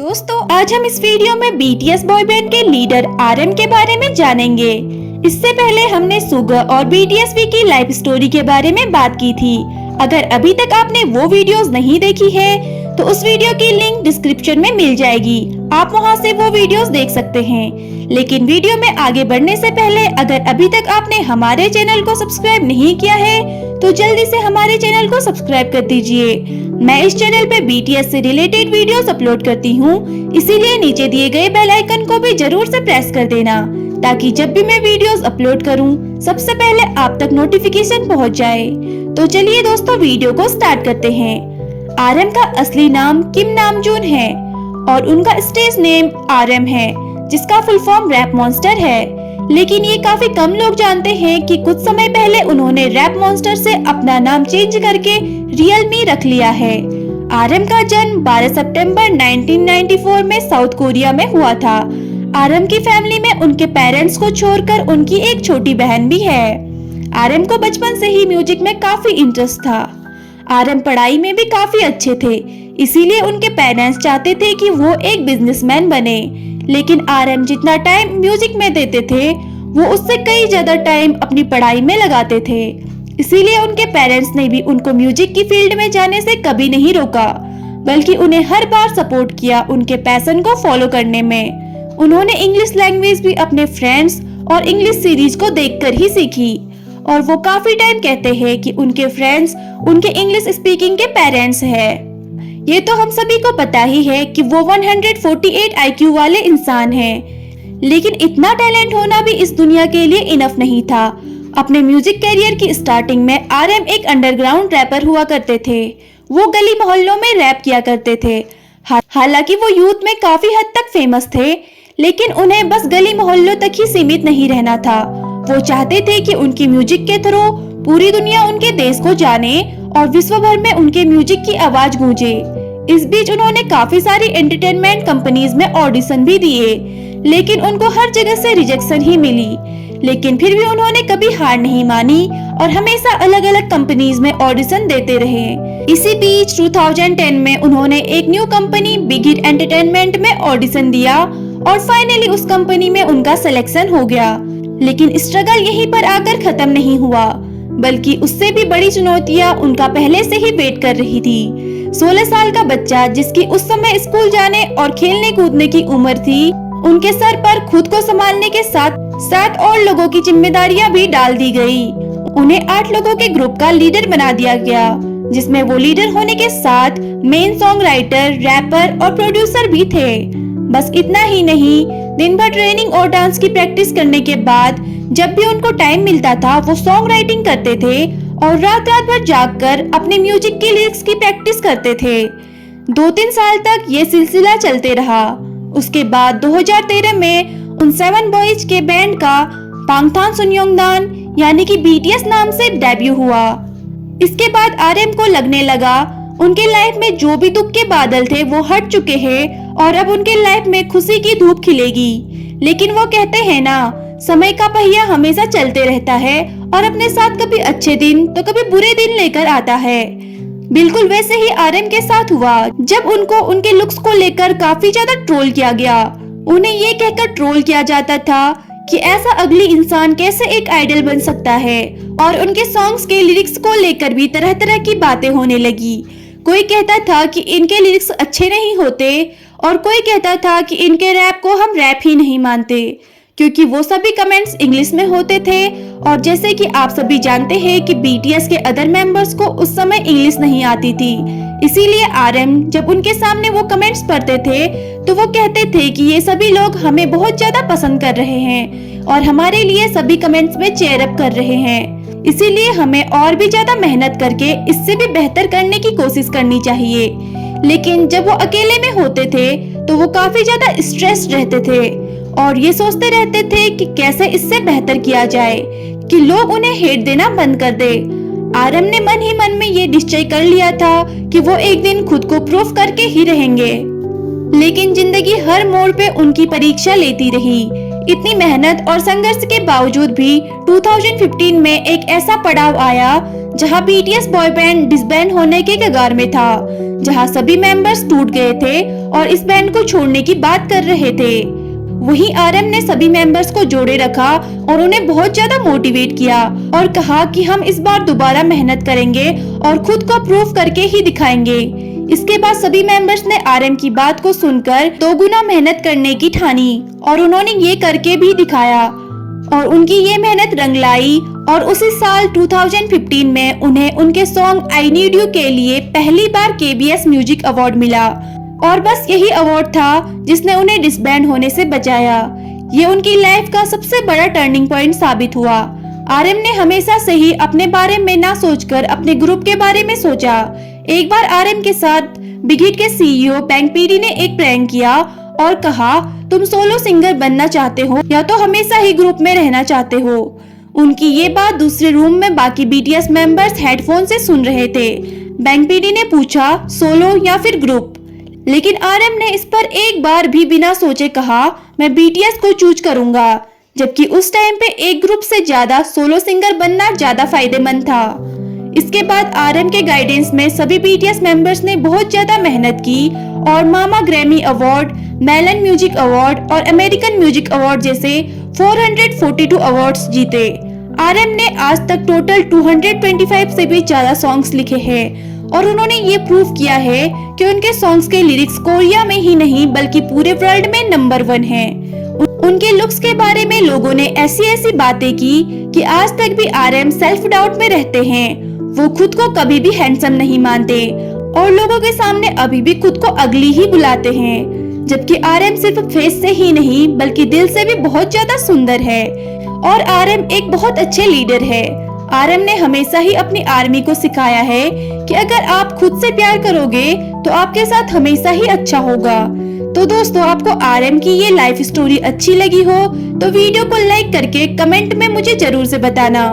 दोस्तों आज हम इस वीडियो में बीटीएस बॉय बैंड के लीडर आरएम के बारे में जानेंगे। इससे पहले हमने सुगा और बीटीएसवी की लाइफ स्टोरी के बारे में बात की थी। अगर अभी तक आपने वो वीडियोस नहीं देखी है तो उस वीडियो की लिंक डिस्क्रिप्शन में मिल जाएगी, आप वहां से वो वीडियोस देख सकते हैं। लेकिन वीडियो में आगे बढ़ने से पहले अगर अभी तक आपने हमारे चैनल को सब्सक्राइब नहीं किया है तो जल्दी से हमारे चैनल को सब्सक्राइब कर दीजिए। मैं इस चैनल पे बीटीएस से रिलेटेड वीडियोस अपलोड करती हूँ, इसीलिए नीचे दिए गए बेल आइकन को भी जरूर से प्रेस कर देना ताकि जब भी मैं वीडियोस अपलोड करूँ सबसे पहले आप तक नोटिफिकेशन पहुँच जाए। तो चलिए दोस्तों वीडियो को स्टार्ट करते हैं। आरएम का असली नाम किम नामजून है और उनका स्टेज नेम आरएम है जिसका फुल फॉर्म रैप मॉन्स्टर है। लेकिन ये काफी कम लोग जानते हैं कि कुछ समय पहले उन्होंने रैप मॉन्स्टर से अपना नाम चेंज करके रियल मी रख लिया है। आरएम का जन्म 12 सितंबर 1994 में साउथ कोरिया में हुआ था। आरएम की फैमिली में उनके पेरेंट्स को छोड़कर उनकी एक छोटी बहन भी है। आरएम को बचपन से ही म्यूजिक में काफी इंटरेस्ट था। आरएम पढ़ाई में भी काफी अच्छे थे, इसीलिए उनके पेरेंट्स चाहते थे कि वो एक बिजनेसमैन बने। लेकिन आरएम जितना टाइम म्यूजिक में देते थे वो उससे कई ज्यादा टाइम अपनी पढ़ाई में लगाते थे, इसीलिए उनके पेरेंट्स ने भी उनको म्यूजिक की फील्ड में जाने से कभी नहीं रोका, बल्कि उन्हें हर बार सपोर्ट किया उनके पैशन को फॉलो करने में। उन्होंने इंग्लिश लैंग्वेज भी अपने फ्रेंड्स और इंग्लिश सीरीज को देखकर ही सीखी और वो काफी टाइम कहते हैं कि उनके फ्रेंड्स उनके इंग्लिश स्पीकिंग के पेरेंट्स हैं। ये तो हम सभी को पता ही है कि वो 148 IQ वाले इंसान हैं, लेकिन इतना टैलेंट होना भी इस दुनिया के लिए इनफ नहीं था। अपने म्यूजिक करियर की स्टार्टिंग में आरएम एक अंडरग्राउंड रैपर हुआ करते थे। वो गली मोहल्लों में रैप किया करते थे। हालांकि वो यूथ में काफी हद तक फेमस थे, लेकिन उन्हें बस गली मोहल्लों तक ही सीमित नहीं रहना था। वो चाहते थे कि उनकी म्यूजिक के थ्रू पूरी दुनिया उनके देश को जाने और विश्व भर में उनके म्यूजिक की आवाज गूंजे। इस बीच उन्होंने काफी सारी एंटरटेनमेंट कंपनीज में ऑडिशन भी दिए, लेकिन उनको हर जगह से रिजेक्शन ही मिली। लेकिन फिर भी उन्होंने कभी हार नहीं मानी और हमेशा अलग अलग कंपनीज में ऑडिशन देते रहे। इसी बीच 2010 में उन्होंने एक new company big hit entertainment में ऑडिशन दिया और फाइनली उस कंपनी में उनका सिलेक्शन हो गया। लेकिन स्ट्रगल यहीं पर आकर खत्म नहीं हुआ, बल्कि उससे भी बड़ी चुनौतियां उनका पहले से ही वेट कर रही थी। 16 साल का बच्चा जिसकी उस समय स्कूल जाने और खेलने कूदने की उम्र थी, उनके सर पर खुद को संभालने के साथ साथ और लोगों की जिम्मेदारियां भी डाल दी गई। उन्हें 8 लोगों के ग्रुप का लीडर बना दिया गया, जिसमें वो लीडर होने के साथ मेन सॉन्ग राइटर, रैपर और प्रोड्यूसर भी थे। बस इतना ही नहीं, दिन भर ट्रेनिंग और डांस की प्रैक्टिस करने के बाद जब भी उनको टाइम मिलता था वो सॉन्ग राइटिंग करते थे और रात भर जागकर अपने म्यूजिक की लिरिक्स की प्रैक्टिस करते थे। 2-3 साल तक ये सिलसिला चलते रहा। उसके बाद 2013 में उन 7 बॉयज के बैंड का बांगटान सुन्योंगडान यानी कि बीटीएस नाम से डेब्यू हुआ। इसके बाद आरएम को लगने लगा उनके लाइफ में जो भी दुख के बादल थे वो हट चुके हैं और अब उनके लाइफ में खुशी की धूप खिलेगी। लेकिन वो कहते हैं ना, समय का पहिया हमेशा चलते रहता है और अपने साथ कभी अच्छे दिन तो कभी बुरे दिन लेकर आता है। बिल्कुल वैसे ही आरएम के साथ हुआ जब उनको उनके लुक्स को लेकर काफी ज्यादा ट्रोल किया गया। उन्हें ये कहकर ट्रोल किया जाता था कि ऐसा अगली इंसान कैसे एक आइडल बन सकता है, और उनके सॉन्ग्स के लिरिक्स को लेकर भी तरह तरह की बातें होने लगी। कोई कहता था कि इनके लिरिक्स अच्छे नहीं होते और कोई कहता था कि इनके रैप को हम रैप ही नहीं मानते, क्योंकि वो सभी कमेंट्स इंग्लिश में होते थे। और जैसे कि आप सभी जानते हैं कि बीटीएस के अदर मेंबर्स को उस समय इंग्लिश नहीं आती थी, इसीलिए आरएम जब उनके सामने वो कमेंट्स पढ़ते थे तो वो कहते थे कि ये सभी लोग हमें बहुत ज्यादा पसंद कर रहे हैं और हमारे लिए सभी कमेंट्स में चेयर अप कर रहे हैं, इसीलिए हमें और भी ज्यादा मेहनत करके इससे भी बेहतर करने की कोशिश करनी चाहिए। लेकिन जब वो अकेले में होते थे तो वो काफी ज्यादा स्ट्रेस्ड रहते थे और ये सोचते रहते थे कि कैसे इससे बेहतर किया जाए कि लोग उन्हें हेट देना बंद कर दे। आरएम ने मन ही मन में ये निश्चय कर लिया था कि वो एक दिन खुद को प्रूफ करके ही रहेंगे। लेकिन जिंदगी हर मोड़ पे उनकी परीक्षा लेती रही। इतनी मेहनत और संघर्ष के बावजूद भी 2015 में एक ऐसा पड़ाव आया जहां बीटीएस बॉय बैंड डिसबैंड होने के कगार में था। जहां सभी मेंबर्स टूट गए थे और इस बैंड को छोड़ने की बात कर रहे थे। वहीं आरएम ने सभी मेंबर्स को जोड़े रखा और उन्हें बहुत ज्यादा मोटिवेट किया और कहा कि हम इस बार दोबारा मेहनत करेंगे और खुद को प्रूव करके ही दिखाएंगे। इसके बाद सभी मेंबर्स ने आरएम की बात को सुनकर 2 गुना मेहनत करने की ठानी और उन्होंने ये करके भी दिखाया और उनकी ये मेहनत रंग लाई और उसी साल 2015 में उन्हें उनके सॉन्ग आई नीड यू के लिए पहली बार KBS म्यूजिक अवार्ड मिला और बस यही अवार्ड था जिसने उन्हें डिसबैंड होने से बचाया। ये उनकी लाइफ का सबसे बड़ा टर्निंग पॉइंट साबित हुआ। आरएम ने हमेशा से ही अपने बारे में ना सोचकर अपने ग्रुप के बारे में सोचा। एक बार आरएम के साथ बिग हिट के CEO बैंक पीडी ने एक प्रैंक किया और कहा, तुम सोलो सिंगर बनना चाहते हो या तो हमेशा ही ग्रुप में रहना चाहते हो। उनकी ये बात दूसरे रूम में बाकी BTS मेंबर्स हेडफोन से सुन रहे थे। बैंक पीडी ने पूछा, सोलो या फिर ग्रुप? लेकिन आरएम ने इस पर एक बार भी बिना सोचे कहा, मैं BTS को चूज करूंगा, जबकि उस टाइम पे एक ग्रुप से ज्यादा सोलो सिंगर बनना ज्यादा फायदेमंद था। इसके बाद आरएम के गाइडेंस में सभी BTS मेंबर्स ने बहुत ज्यादा मेहनत की और MAMA Grammy award, Melon music award और अमेरिकन म्यूजिक अवार्ड जैसे 442 अवार्ड्स जीते। आरएम ने आज तक टोटल 225 से भी ज्यादा सॉन्ग्स लिखे हैं और उन्होंने ये प्रूव किया है कि उनके सॉन्ग्स के लिरिक्स कोरिया में ही नहीं बल्कि पूरे वर्ल्ड में नंबर 1 हैं। उनके लुक्स के बारे में लोगों ने ऐसी बातें की कि आज तक भी आरएम सेल्फ डाउट में रहते हैं। वो खुद को कभी भी हैंडसम नहीं मानते और लोगों के सामने अभी भी खुद को अगली ही बुलाते हैं, जबकि आरएम सिर्फ फेस से ही नहीं बल्कि दिल से भी बहुत ज्यादा सुंदर है और आरएम एक बहुत अच्छे लीडर है। आरएम ने हमेशा ही अपनी आर्मी को सिखाया है कि अगर आप खुद से प्यार करोगे तो आपके साथ हमेशा ही अच्छा होगा। तो दोस्तों, आपको आरएम की ये लाइफ स्टोरी अच्छी लगी हो तो वीडियो को लाइक करके कमेंट में मुझे जरूर से बताना।